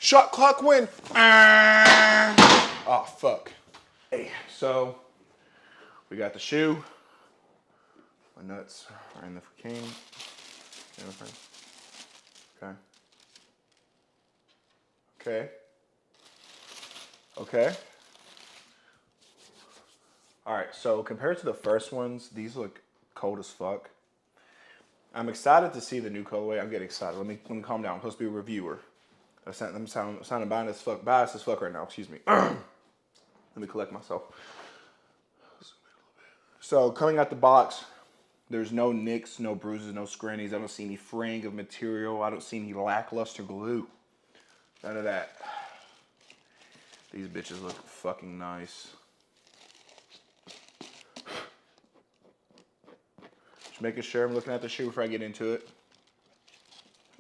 Shot clock win. Oh, fuck. Hey, so we got the shoe. My nuts are in the cane. Okay. Okay. Okay. All right, so compared to the first ones, these look cold as fuck. I'm excited to see the new colorway. I'm getting excited. Let me calm down. I'm supposed to be a reviewer. I'm sounding biased as fuck right now. Excuse me. Let me collect myself. So coming out the box, there's no nicks, no bruises, no scrannies. I don't see any fraying of material. I don't see any lackluster glue. None of that. These bitches look fucking nice. Just making sure I'm looking at the shoe before I get into it.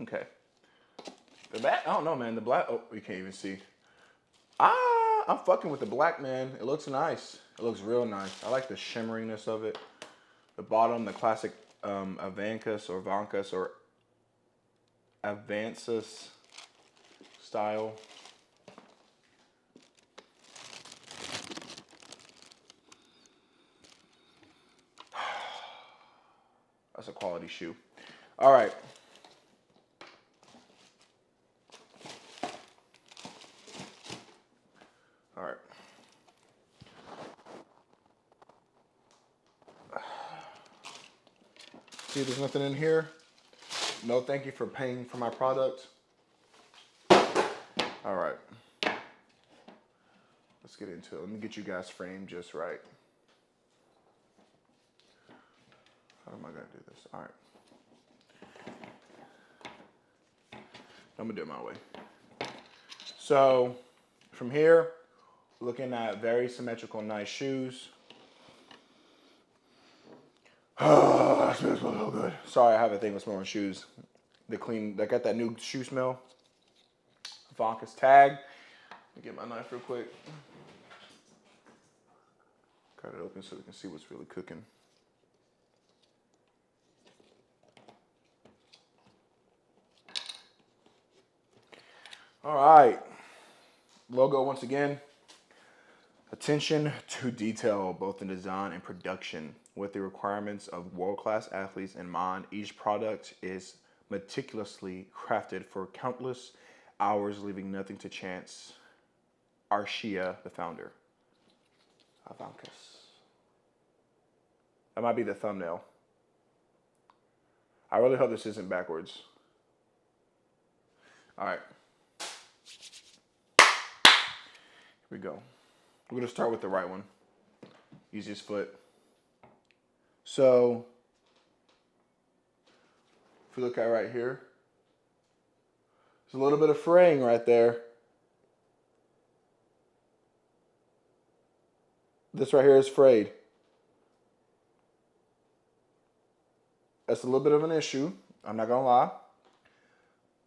Okay. The back, I don't know, man. The black, oh, you can't even see. I'm fucking with the black, man. It looks nice. It looks real nice. I like the shimmeriness of it. The bottom, the classic Avancus or Avancus style. That's a quality shoe. All right. All right. See, there's nothing in here. No, thank you for paying for my product. All right. Let's get into it. Let me get you guys framed just right. How am I going to do this? All right. I'm going to do it my way. So, from here, looking at very symmetrical, nice shoes. Oh, that smells so good. Sorry, I have a thing with smelling shoes. They got that new shoe smell. Avancus tag. Let me get my knife real quick. Cut it open so we can see what's really cooking. All right. Logo once again. Attention to detail, both in design and production. With the requirements of world-class athletes in mind, each product is meticulously crafted for countless hours, leaving nothing to chance. Arshia, the founder. Avancus. That might be the thumbnail. I really hope this isn't backwards. All right. Here we go. We're going to start with the right one. Easiest foot. So, if you look at right here, there's a little bit of fraying right there. This right here is frayed. That's a little bit of an issue. I'm not going to lie.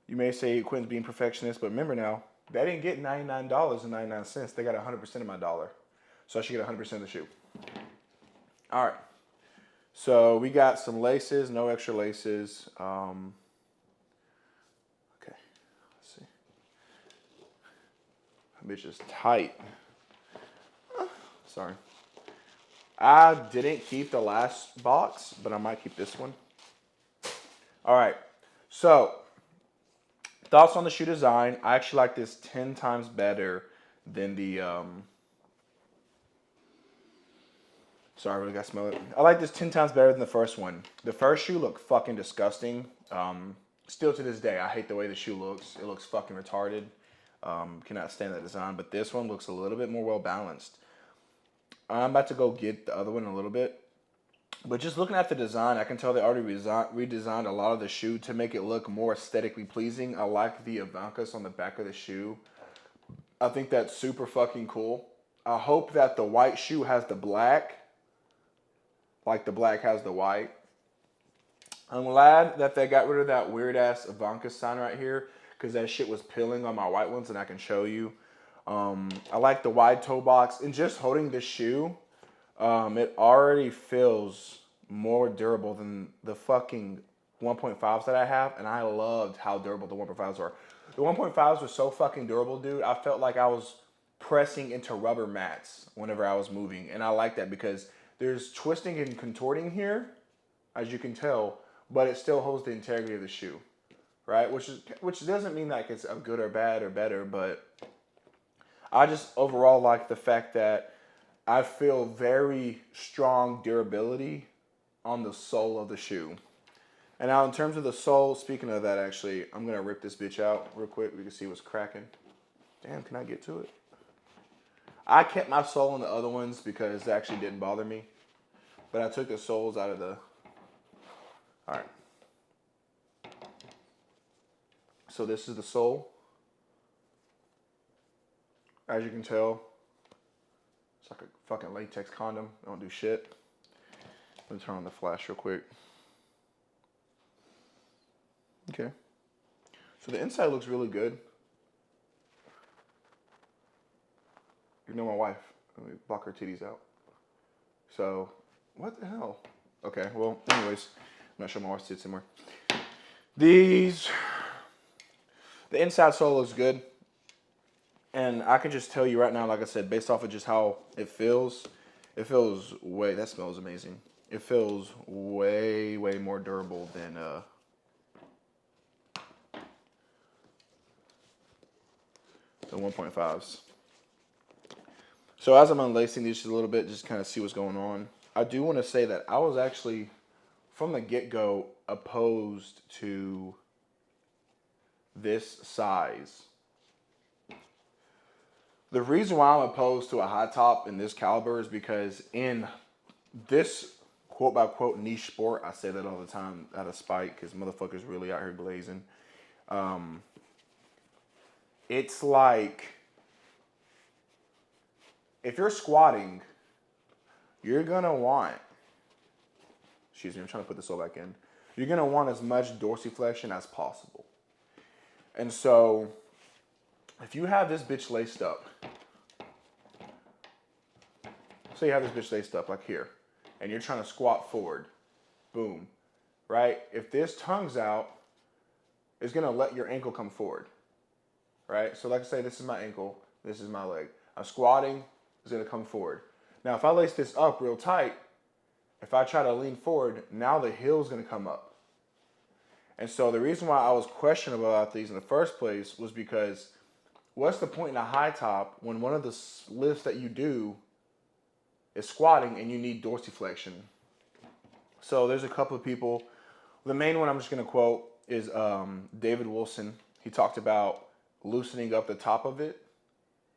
You may say Quinn's being perfectionist, but remember now, they didn't get $99.99. They got 100% of my dollar. So I should get 100% of the shoe. All right. So we got some laces, no extra laces. Okay. Let's see. That bitch is tight. Sorry. I didn't keep the last box, but I might keep this one. All right. So, thoughts on the shoe design. I actually like this 10 times better than the, sorry, I really got to smell it. I like this 10 times better than the first one. The first shoe looked fucking disgusting. Still to this day, I hate the way the shoe looks. It looks fucking retarded. Cannot stand that design. But this one looks a little bit more well balanced. I'm about to go get the other one in a little bit. But just looking at the design, I can tell they already redesigned a lot of the shoe to make it look more aesthetically pleasing. I like the Avancus on the back of the shoe. I think that's super fucking cool. I hope that the white shoe has the black, like the black has the white. I'm glad that they got rid of that weird ass Avancus sign right here, because that shit was peeling on my white ones, and I can show you. I like the wide toe box, and just holding this shoe, it already feels more durable than the fucking 1.5s that I have, and I loved how durable the 1.5s are. The 1.5s were so fucking durable, dude. I felt like I was pressing into rubber mats whenever I was moving. And I like that because there's twisting and contorting here, as you can tell, but it still holds the integrity of the shoe, right? Which doesn't mean like it's a good or bad or better, but I just overall like the fact that I feel very strong durability on the sole of the shoe. And now in terms of the sole, speaking of that, actually, I'm gonna rip this bitch out real quick. We can see what's cracking. Damn, can I get to it? I kept my sole on the other ones because it actually didn't bother me. But I took the soles out of the... All right. So this is the sole. As you can tell, it's like a fucking latex condom. Don't do shit. Let me turn on the flash real quick. Okay. So the inside looks really good. You know my wife. Let me block her titties out. So, what the hell? Okay, well, anyways, I'm not sure my wife's tits anymore. The inside sole looks good. And I can just tell you right now, like I said, based off of just how it feels way, that smells amazing. It feels way, way more durable than the 1.5s. So as I'm unlacing these just a little bit, just kind of see what's going on, I do want to say that I was actually, from the get-go, opposed to this size. The reason why I'm opposed to a high top in this caliber is because in this quote-by-quote niche sport, I say that all the time out of spite because motherfuckers really out here blazing. It's like, if you're squatting, you're gonna want, excuse me, I'm trying to put this all back in. You're gonna want as much dorsiflexion as possible. And so, if you have this bitch laced up, say you have this bitch laced up like here, and you're trying to squat forward, boom, right? If this tongue's out, it's gonna let your ankle come forward, right? So like I say, this is my ankle, this is my leg. I'm squatting, it's gonna come forward. Now if I lace this up real tight, if I try to lean forward, now the heel's gonna come up. And so the reason why I was questionable about these in the first place was because what's the point in a high top when one of the lifts that you do is squatting and you need dorsiflexion? So there's a couple of people. The main one I'm just going to quote is David Wilson. He talked about loosening up the top of it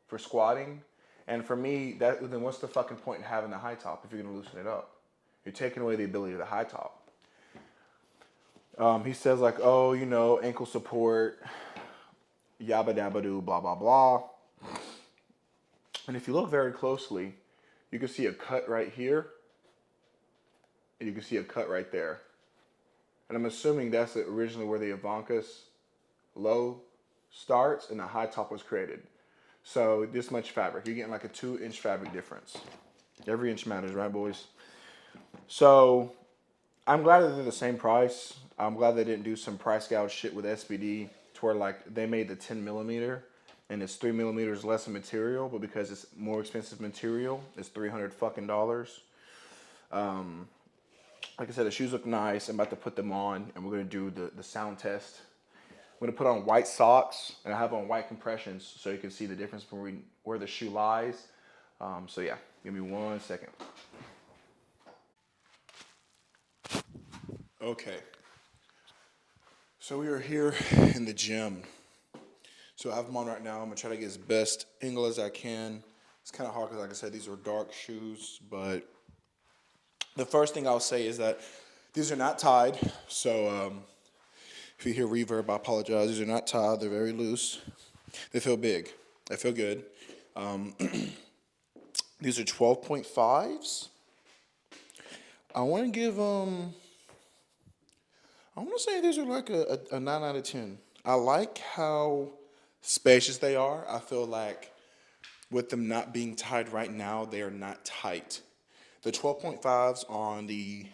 for squatting. And for me, then what's the fucking point in having the high top if you're going to loosen it up? You're taking away the ability of the high top. He says like, oh, you know, ankle support, yabba dabba doo, blah, blah, blah. And if you look very closely, you can see a cut right here, and you can see a cut right there. And I'm assuming that's originally where the Avancus low starts and the high top was created. So this much fabric, you're getting like a 2-inch fabric difference. Every inch matters, right, boys? So I'm glad that they're the same price. I'm glad they didn't do some price gouge shit with SBD to where like they made the 10 millimeter and it's 3 millimeters less in material, but because it's more expensive material, it's $300 fucking dollars. Like I said, the shoes look nice. I'm about to put them on and we're gonna do the sound test. I'm gonna put on white socks and I have on white compressions so you can see the difference between where the shoe lies. So yeah, give me 1 second. Okay. So we are here in the gym. So I have them on right now. I'm gonna try to get as best angle as I can. It's kind of hard because, like I said, these are dark shoes. But the first thing I'll say is that these are not tied. So if you hear reverb, I apologize. These are not tied. They're very loose. They feel big. They feel good. These are 12.5s. I want to give them. I want to say these are like a 9 out of 10. I like how spacious they are. I feel like with them not being tied right now, they are not tight. The 12.5s on the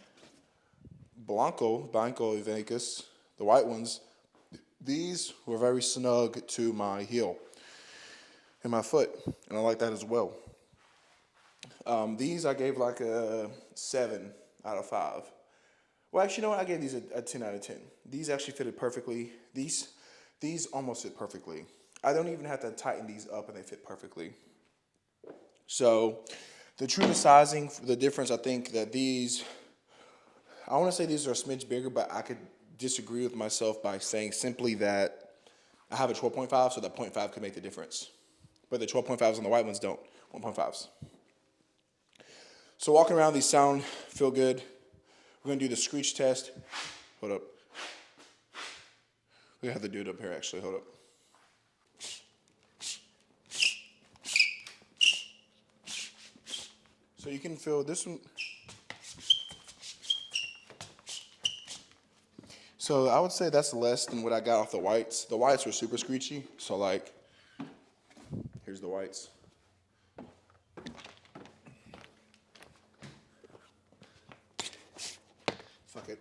Blanco Avancus, the white ones, These were very snug to my heel and my foot, and I like that as well. These I gave like a 7 out of 5. Well, actually, you know what? I gave these a 10 out of 10. These actually fitted perfectly. These almost fit perfectly. I don't even have to tighten these up, and they fit perfectly. So, the true sizing, the difference, I think that these, I want to say these are a smidge bigger, but I could disagree with myself by saying simply that I have a 12.5, so that 0.5 could make the difference. But the 12.5s on the white ones don't. 1.5s. So walking around, these sound, feel good. We're going to do the screech test. Hold up. We have to do it up here, actually. Hold up. So you can feel this one. So I would say that's less than what I got off the whites. The whites were super screechy. So like, here's the whites. Fuck it.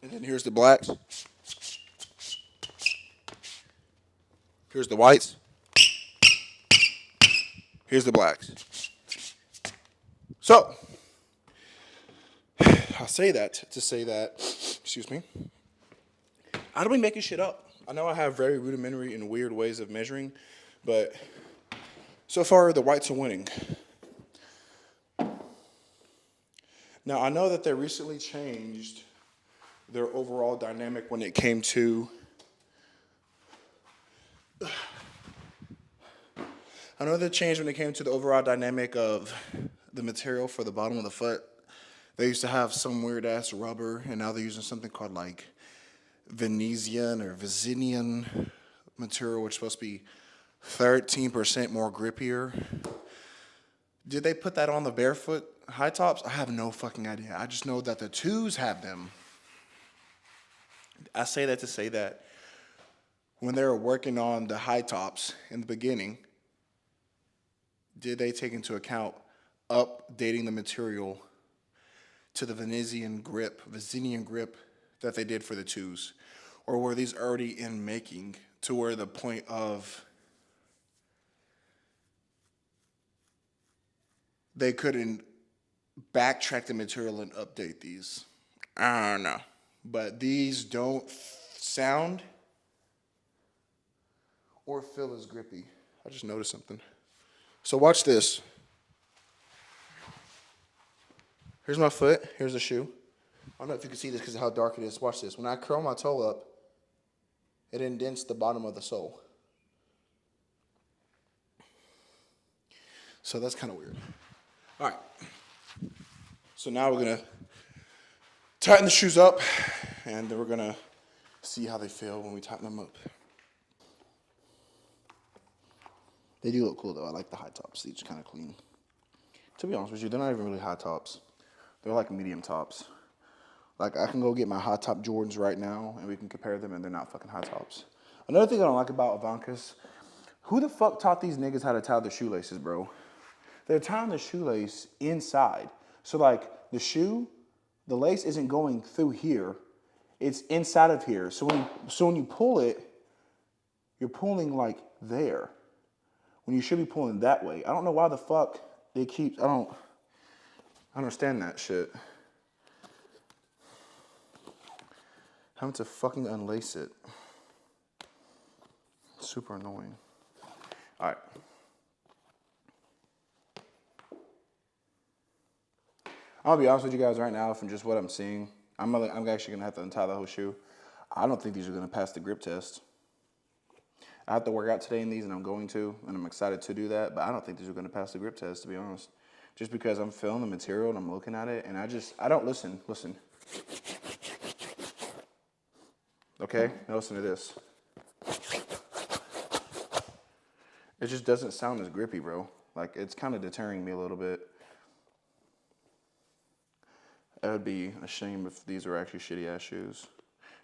And then here's the blacks. Here's the whites. Here's the blacks. So, I say that to say that, excuse me, I don't be making shit up. I know I have very rudimentary and weird ways of measuring, but so far the whites are winning. Now, I know that they recently changed their overall dynamic when it came to, I know they changed when it came to the overall dynamic of the material for the bottom of the foot. They used to have some weird ass rubber, and now they're using something called like Venetian or Vesinian material, which is supposed to be 13% more grippier. Did they put that on the barefoot high tops? I have no fucking idea. I just know that the twos have them. I say that to say that when they were working on the high tops in the beginning, did they take into account updating the material to the Venetian grip that they did for the twos? Or were these already in making to where the point of they couldn't backtrack the material and update these? I don't know. But these don't sound or feel as grippy. I just noticed something. So watch this. Here's my foot. Here's the shoe. I don't know if you can see this because of how dark it is. Watch this. When I curl my toe up, it indents the bottom of the sole. So that's kind of weird. All right. So now we're going to tighten the shoes up, and then we're going to see how they feel when we tighten them up. They do look cool, though. I like the high tops. These are kind of clean. To be honest with you, they're not even really high tops. They're like medium tops. Like, I can go get my high top Jordans right now, and we can compare them, and they're not fucking high tops. Another thing I don't like about Avancus, who the fuck taught these niggas how to tie their shoelaces, bro? They're tying the shoelace inside. So, like, the lace isn't going through here. It's inside of here. So when you pull it, you're pulling, like, there. When you should be pulling that way. I don't know why the fuck they keep, I don't understand that shit. Having to fucking unlace it. Super annoying. All right. I'll be honest with you guys right now from just what I'm seeing. I'm actually going to have to untie the whole shoe. I don't think these are going to pass the grip test. I have to work out today in these, and I'm going to, and I'm excited to do that, but I don't think these are going to pass the grip test, to be honest. Just because I'm feeling the material and I'm looking at it, and I don't listen. Okay? Now listen to this. It just doesn't sound as grippy, bro. Like, it's kind of deterring me a little bit. It would be a shame if these were actually shitty ass shoes.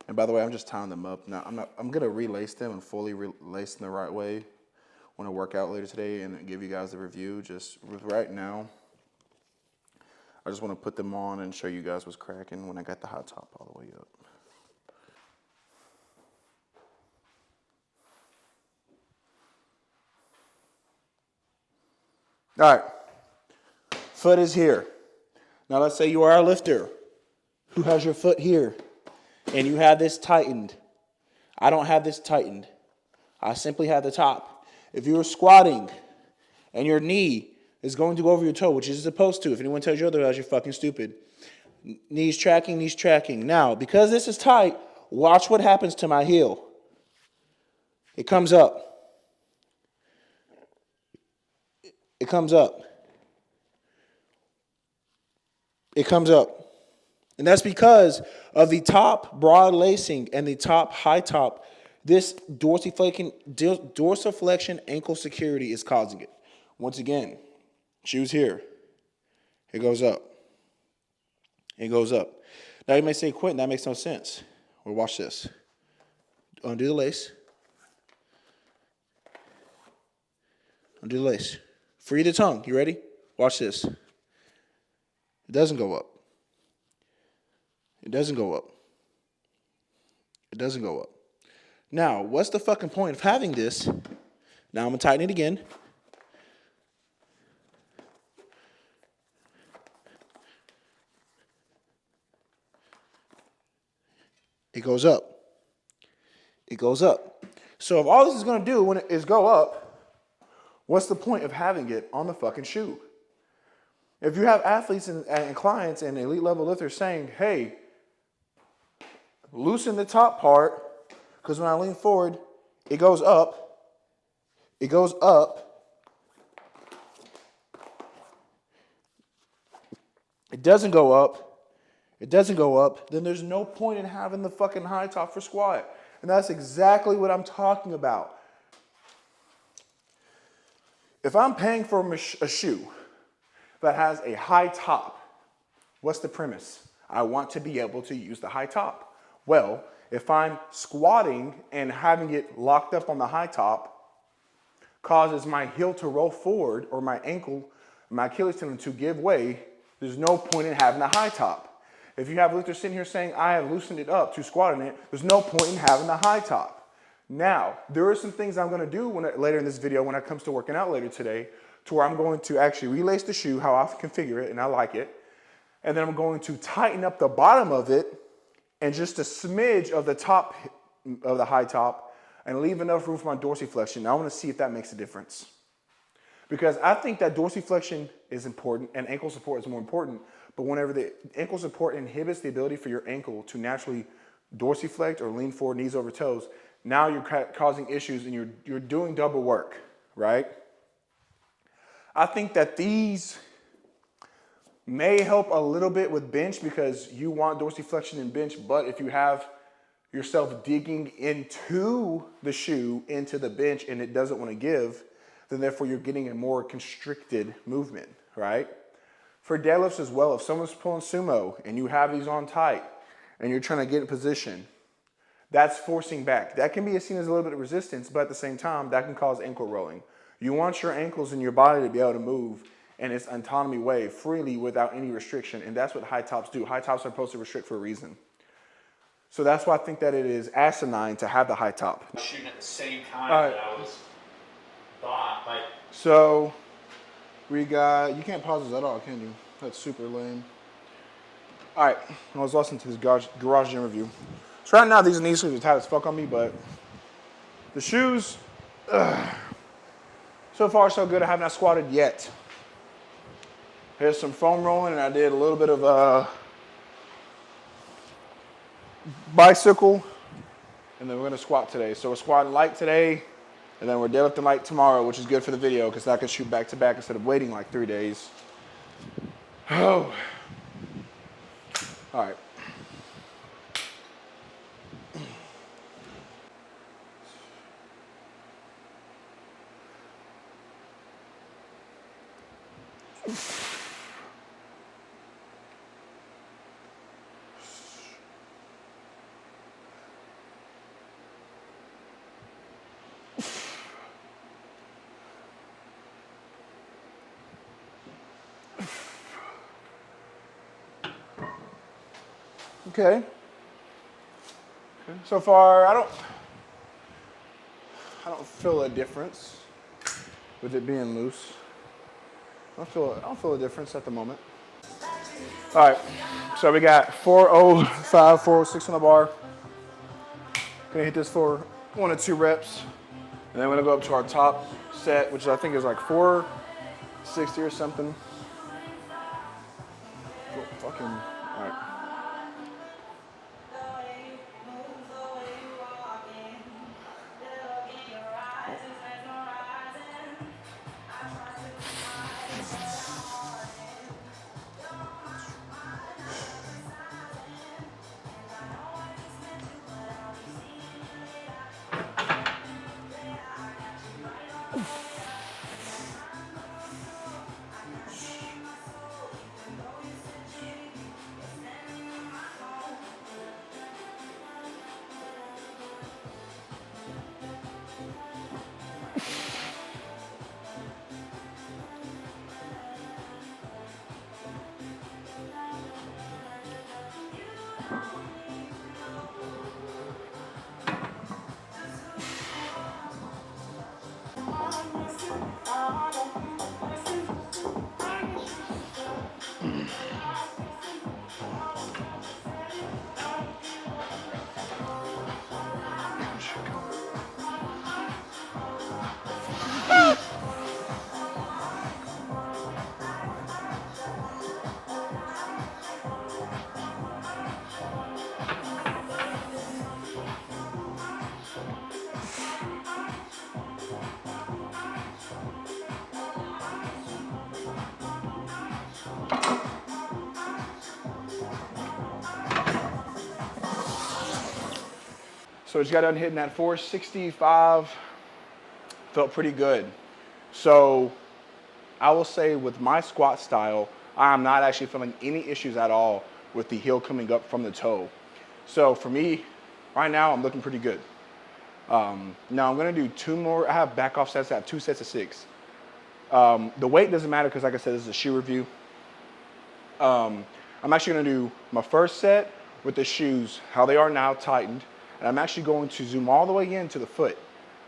And by the way, I'm just tying them up. Now, I'm gonna relace them and fully relace them the right way when I work out later today and give you guys the review. Just right now, I just want to put them on and show you guys what's cracking when I got the hot top all the way up. All right, foot is here. Now let's say you are a lifter who has your foot here and you have this tightened. I don't have this tightened. I simply have the top. If you are squatting and your knee is going to go over your toe, which it's supposed to, if anyone tells you otherwise, you're fucking stupid. Knees tracking, knees tracking. Now, because this is tight, watch what happens to my heel. It comes up. It comes up. It comes up. And that's because of the top broad lacing and the top high top. This dorsiflexion ankle security is causing it. Once again, shoes here. It goes up. It goes up. Now you may say, Quentin, that makes no sense. Well, watch this. Undo the lace. Undo the lace. Free the tongue. You ready? Watch this. It doesn't go up. It doesn't go up. It doesn't go up. Now, what's the fucking point of having this? Now I'm going to tighten it again. It goes up. It goes up. So if all this is going to do is go up, what's the point of having it on the fucking shoe? If you have athletes and clients and elite level lifters saying, hey, loosen the top part, because when I lean forward, it goes up. It goes up. It doesn't go up. It doesn't go up. Then there's no point in having the fucking high top for squat. And that's exactly what I'm talking about. If I'm paying for a shoe that has a high top, what's the premise? I want to be able to use the high top. Well, if I'm squatting and having it locked up on the high top causes my heel to roll forward or my ankle, my Achilles tendon to give way, there's no point in having the high top. If you have lifters sitting here saying, I have loosened it up to squat in it, there's no point in having the high top. Now, there are some things I'm going to do later in this video when it comes to working out later today, to where I'm going to actually relace the shoe, how I configure it, and I like it. And then I'm going to tighten up the bottom of it and just a smidge of the top of the high top and leave enough room for my dorsiflexion. Now I want to see if that makes a difference. Because I think that dorsiflexion is important and ankle support is more important. But whenever the ankle support inhibits the ability for your ankle to naturally dorsiflect or lean forward, knees over toes, now you're causing issues and you're doing double work, right? I think that these may help a little bit with bench because you want dorsiflexion in bench, but if you have yourself digging into the shoe, into the bench, and it doesn't want to give, then therefore you're getting a more constricted movement, right? For deadlifts as well, if someone's pulling sumo and you have these on tight and you're trying to get in position, that's forcing back. That can be seen as a little bit of resistance, but at the same time, that can cause ankle rolling. You want your ankles and your body to be able to move in its autonomy way, freely, without any restriction, and that's what high tops do. High tops are supposed to restrict for a reason. So that's why I think that it is asinine to have the high top. Shooting at the same time that I was thought, like. So we got, you can't pause this at all, can you? That's super lame. All right, I was listening to this garage gym review. So right now, these knee sleeves are tight as fuck on me, but the shoes, so far so good. I have not squatted yet. Here's some foam rolling, and I did a little bit of bicycle, and then we're gonna squat today. So we're squatting light today, and then we're deadlifting light tomorrow, which is good for the video because I can shoot back to back instead of waiting like 3 days. Oh, all right. Okay. So far, I don't feel a difference with it being loose. I don't feel a difference at the moment. All right. So we got 405, 406 on the bar. Gonna hit this for 1 or 2 reps. And then we're gonna go up to our top set, which I think is like 460 or something. Oh, fucking, all right. So just got done hitting that 465. Felt pretty good. So I will say with my squat style, I'm not actually feeling any issues at all with the heel coming up from the toe. So for me, right now, I'm looking pretty good. Now I'm gonna do 2 more. I have back off sets. I have 2 sets of 6. The weight doesn't matter because, like I said, this is a shoe review. I'm actually gonna do my first set with the shoes, how they are now tightened, and I'm actually going to zoom all the way into the foot.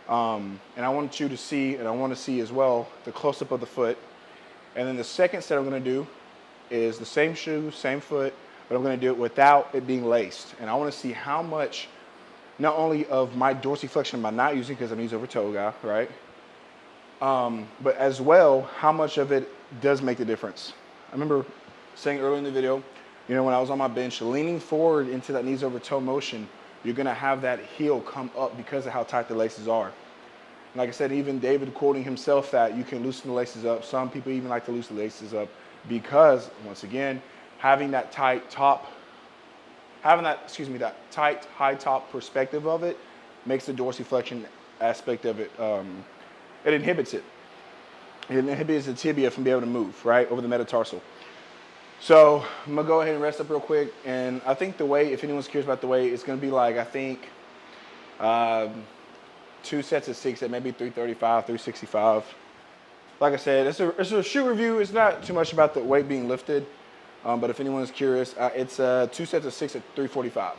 And I want you to see, and I want to see as well, the close-up of the foot. And then the second set I'm gonna do is the same shoe, same foot, but I'm gonna do it without it being laced. And I wanna see how much, not only of my dorsiflexion am I not using because I'm a knees over toe guy, right? But as well, how much of it does make the difference. I remember saying earlier in the video, you know, when I was on my bench, leaning forward into that knees over toe motion, you're gonna have that heel come up because of how tight the laces are. And like I said, even David quoting himself that you can loosen the laces up. Some people even like to loosen the laces up because, once again, having that tight top, that tight high top perspective of it makes the dorsiflexion aspect of it, it inhibits it. It inhibits the tibia from being able to move, right, over the metatarsal. So I'm gonna go ahead and rest up real quick. And I think the weight, if anyone's curious about the weight, it's gonna be like, I think, 2 sets of 6 at maybe 335, 365. Like I said, it's a shoe review. It's not too much about the weight being lifted. But if anyone is curious, it's 2 sets of 6 at 345.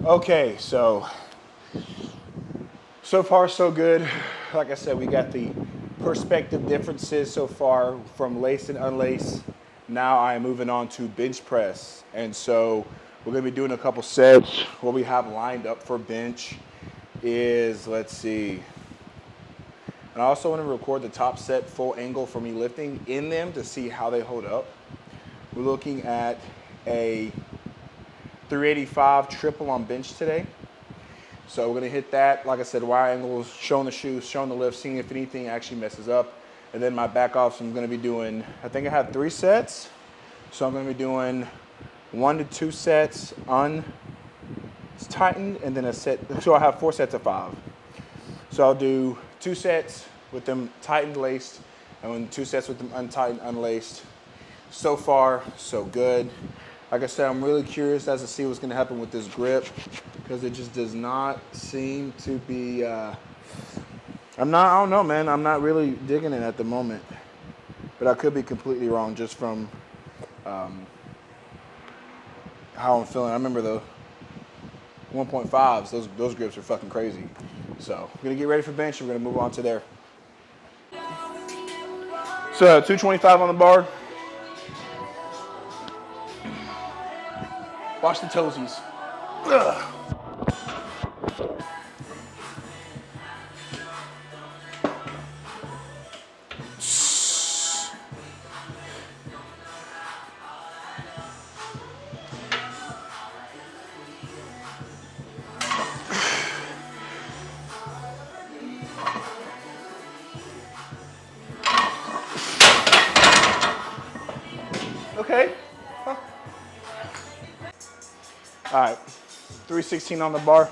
Okay, so far so good. Like I said, we got the perspective differences so far from lace and unlace. Now I am moving on to bench press. And so we're gonna be doing a couple sets. What we have lined up for bench is, let's see. And I also want to record the top set full angle for me lifting in them to see how they hold up. We're looking at a 385 triple on bench today. So we're gonna hit that, like I said, wide angles, showing the shoes, showing the lift, seeing if anything actually messes up. And then my back offs, I'm gonna be doing, I think I have 3 sets. So I'm gonna be doing 1 to 2 sets untightened, and then a set, so I have 4 sets of 5. So I'll do 2 sets with them tightened, laced, and then 2 sets with them untightened, unlaced. So far, so good. Like I said, I'm really curious as to see what's gonna happen with this grip, because it just does not seem to be, I don't know, man. I'm not really digging it at the moment. But I could be completely wrong just from how I'm feeling. I remember the 1.5s, those grips are fucking crazy. So we're gonna get ready for bench and we're gonna move on to there. So 225 on the bar. Watch the toesies. Ugh. Okay. All right. 316 on the bar.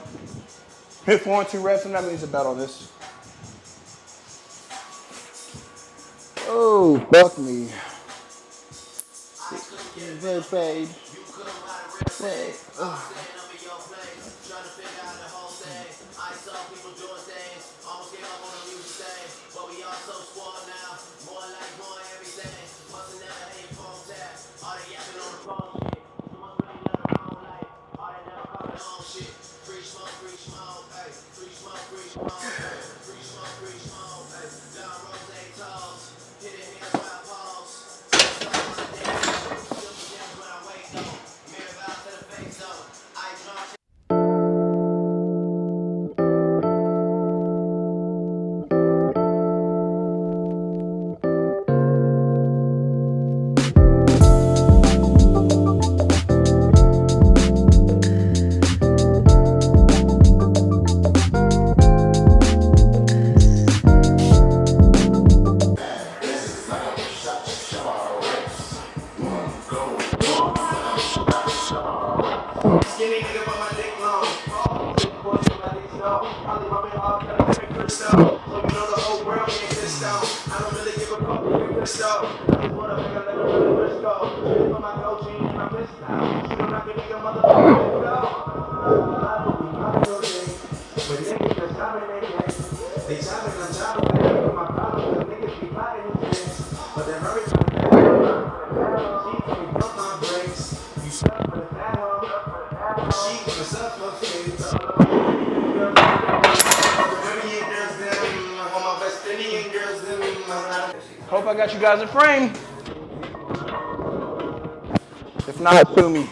Hit 4 and 2 reps, and that means a bet on this. Oh, fuck me. Very fade. Fade. Skinny nigga, but my dick long. Boy, my dick slow. I leave my bed off, cut a every crystal. So you know the whole world can't exist though. I don't really give a fuck if you crystal. I just wanna make a little bit of Frisco. Shit for my coach and my wrist now. She don't have to be a motherfucker. But niggas just stopping their game. They chopping, I'm chopping, they ain't my problem. Cause niggas be plotting these things. But they're very she can't dump my brakes. You stuck for the fat hoe. She wanna suffocate. Hope I got you guys in frame. If not, sue me.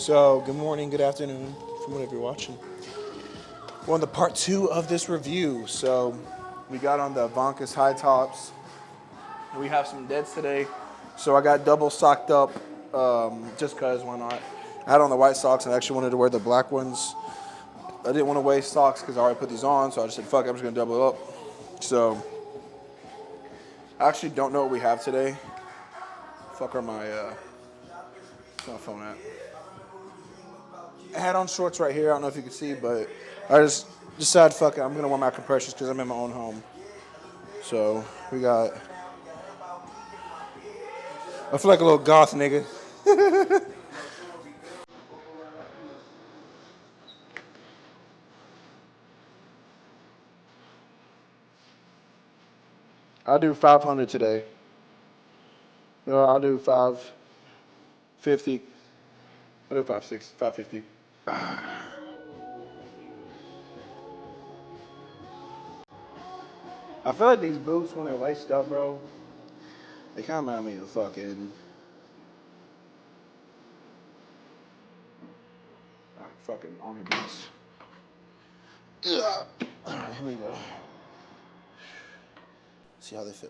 So, good morning, good afternoon, from whatever you're watching. We're on the part 2 of this review. So, we got on the Avancus high tops. We have some deads today. So, I got double socked up just because, why not? I had on the white socks and I actually wanted to wear the black ones. I didn't want to waste socks because I already put these on, so I just said, fuck it, I'm just going to double it up. So, I actually don't know what we have today. Fuck are my phone at? I had on shorts right here. I don't know if you can see, but I just decided, fuck it, I'm gonna wear my compressions because I'm in my own home. So we got. I feel like a little goth nigga. I'll do 500 today. No, I'll do 550. I'll do 550. I feel like these boots when they're laced up, bro, they kind of remind me of fucking army boots. Ugh. Here we go. See how they feel.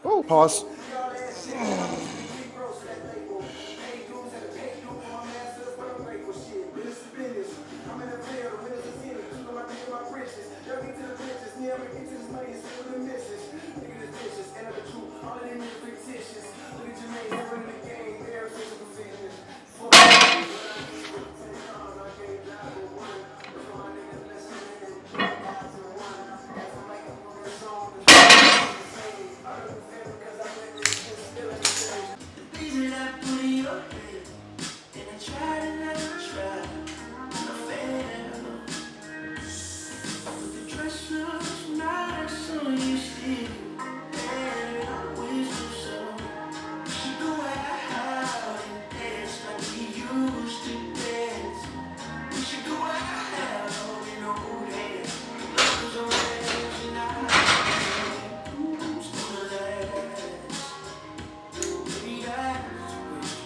Oh, pause.